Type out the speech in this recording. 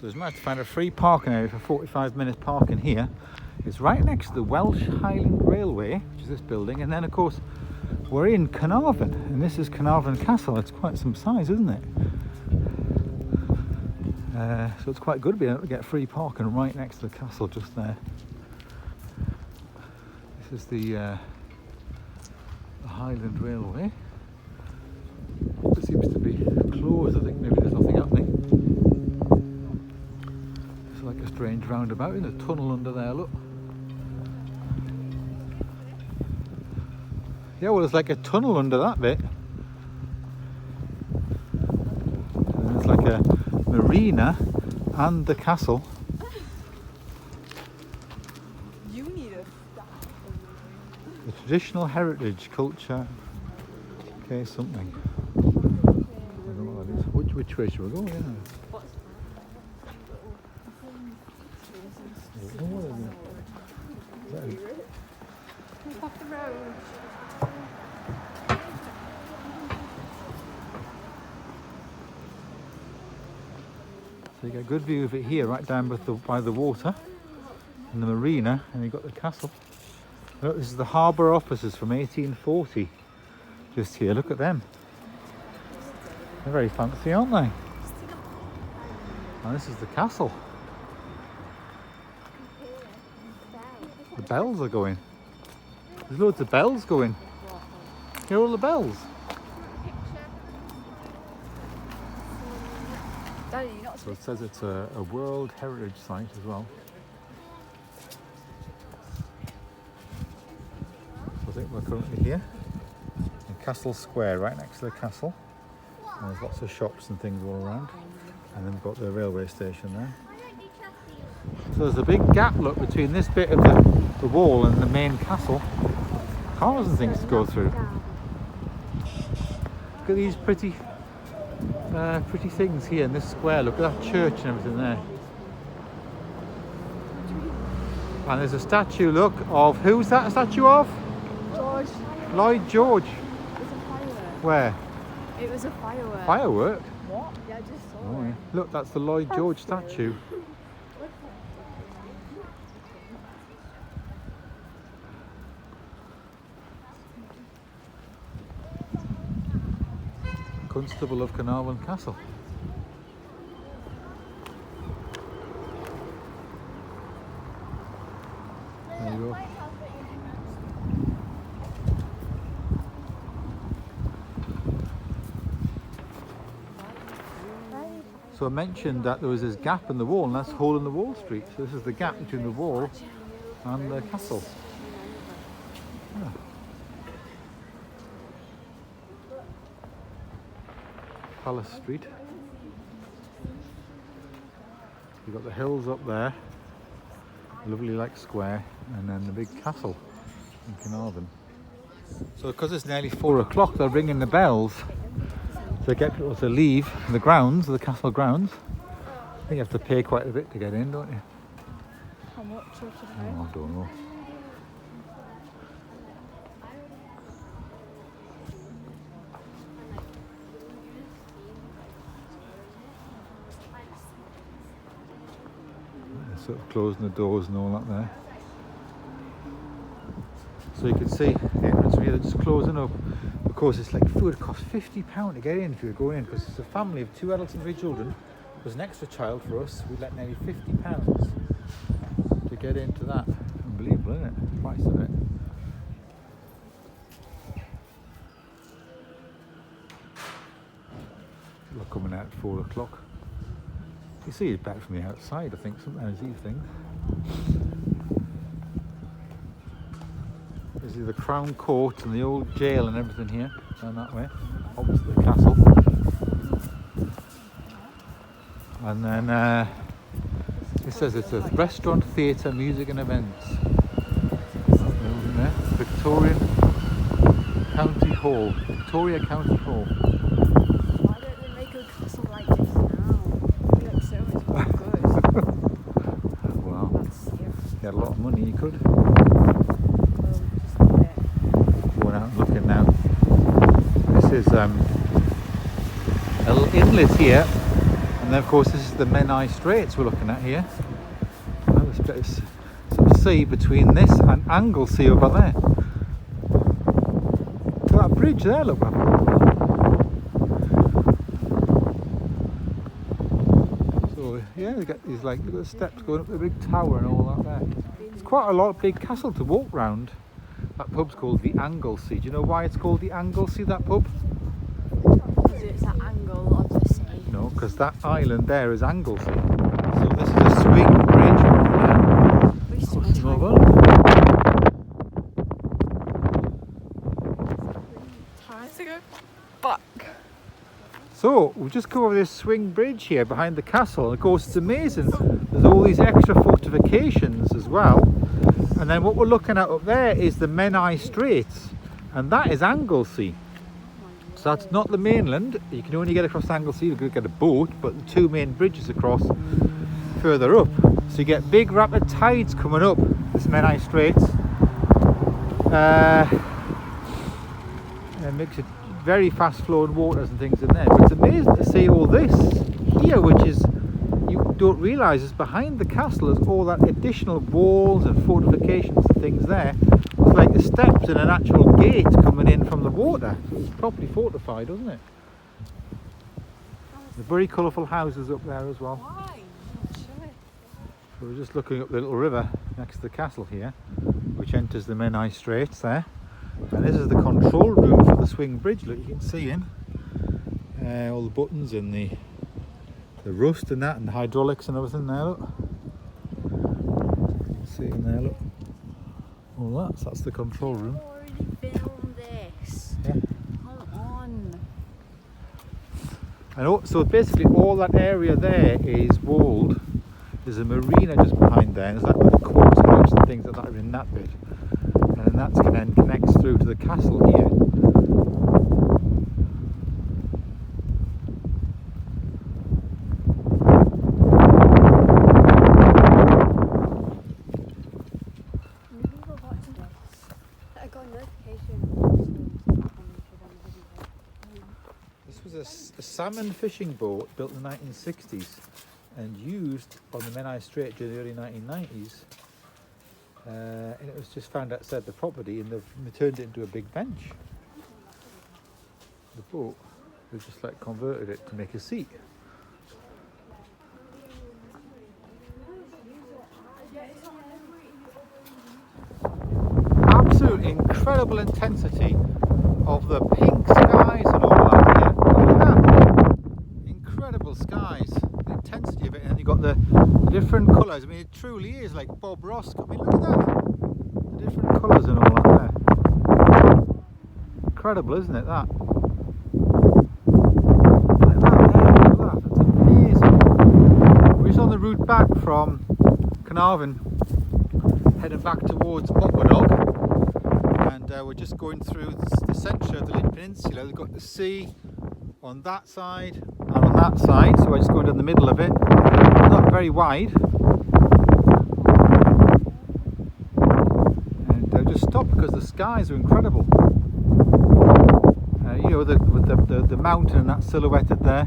there's managed to find a free parking area for 45-minute parking here. It's right next to the Welsh Highland Railway, which is this building, and then of course we're in Carnarvon, and this is Carnarvon Castle. It's quite some size, isn't it? So it's quite good to be able to get free parking right next to the castle just there. This is the Highland Railway. It seems to be closed. I think maybe there's nothing happening. It's like a strange roundabout in a tunnel under there, look. Yeah, well, it's like a tunnel under that bit. And it's like a marina and the castle. You need a The traditional heritage culture. Okay, something. I don't know what that is. Which way should we go? Yeah. off the road. So you get a good view of it here, right down by the water and the marina, and you've got the castle. Look, this is the harbour offices from 1840. Just here, look at them. They're very fancy, aren't they? And this is the castle. The bells are going. There's loads of bells going. Hear all the bells? Daddy, you're not So it says it's a World Heritage Site as well. So I think we're currently here in Castle Square, right next to the castle. And there's lots of shops and things all around. And then we've got the railway station there. So there's a big gap, look, between this bit of the wall and the main castle. Cars and things to go through. Look at these pretty things here in this square. Look at that church and everything there. And there's a statue, look, of, who's that a statue of? George. Lloyd George. It's a firework. Where? It was a firework. Firework? What? Yeah, I just saw Oh, it. yeah. Look, that's the Lloyd George statue. Constable of Carnarvon Castle. There you go. So I mentioned that there was this gap in the wall, and that's Hole in the Wall Street. So this is the gap between the wall and the castle. Yeah. Palace Street. You've got the hills up there, a lovely like square, and then the big castle in Carnarvon. So because it's nearly 4 o'clock, they're ringing the bells to get people to leave the grounds, the castle grounds. I think you have to pay quite a bit to get in, don't you? How much should I pay? Oh, I don't know. Sort of closing the doors and all that there. So you can see the entrance from here, they're just closing up. Of course, it's like food, it costs £50 to get in if you're going in, because it's a family of 2 adults and 3 children. There's an extra child for us, we'd let nearly £50 to get into that. Unbelievable, isn't it? The price of it. We're coming out at 4 o'clock. You see it better from the outside, I think, sometimes these things. This is the Crown Court and the old jail and everything here, down that way, opposite the castle. And then it says it's a restaurant, theatre, music and events. There, Victorian County Hall, Victoria County Hall. Why don't they make a castle like this now? It looks so much more good. Wow, That's if you had a lot of money you could. just a bit. Going out and looking now. This is a little inlet here, and then of course this is the Menai Straits we're looking at here. Well, there's a bit of sort of sea between this and Anglesey over there. So that bridge there, look. So yeah, they got these like little steps going up the big tower and all that there. It's quite a lot of big castle to walk round. That pub's called the Anglesey. Do you know why it's called the Anglesey, that pub? Because it's that angle of the sea. No, because that island there is Anglesey. So this is a swing bridge over there. We still Crossing over. time to go back. So we've just come over this swing bridge here behind the castle. Of course, it's amazing. There's all these extra fortifications as well. And then what we're looking at up there is the Menai Straits, and that is Anglesey. So that's not the mainland. You can only get across Anglesey. You could get a boat, but the two main bridges across further up. So you get big rapid tides coming up this Menai Straits. It makes it very fast flowing waters and things in there. But it's amazing to see all this here, which is, you don't realise is behind the castle is all that additional walls and fortifications and things there. It's like the steps in an actual gate coming in from the water. It's properly fortified, isn't it? The very colourful houses up there as well. Why? So we're just looking up the little river next to the castle here, which enters the Menai Straits there. And this is the control room for the swing bridge. Look, you can see in all the buttons and the rust and that, and the hydraulics and everything there. Look, you can see in there. Look, all that's the control room. I've already filmed this. Yeah. Come on. And so basically all that area there is walled. There's a marina just behind there, and there's like the courthouse and things like that are in that bit. And then that then connects through to the castle here. I got a notification. This was a salmon fishing boat built in the 1960s and used on the Menai Strait during the early 1990s. And it was just found outside the property, and they've turned it into a big bench. The boat, they've just like converted it to make a seat. Absolutely incredible intensity of the pink skies and all that here. Look at that. Incredible skies, the intensity of it, and then you've got the different colours. I mean, it truly is like Bob Ross. I mean, look at that. The different colours and all that there. Incredible, isn't it, that? Like that there, look at that. That's amazing. We're just on the route back from Carnarvon, heading back towards Botwadog. And we're just going through the centre of the Lynn Peninsula. We've got the sea on that side and on that side, so we're just going down the middle of it. Not very wide. And just stop because the skies are incredible. You know, with the mountain and that silhouetted there.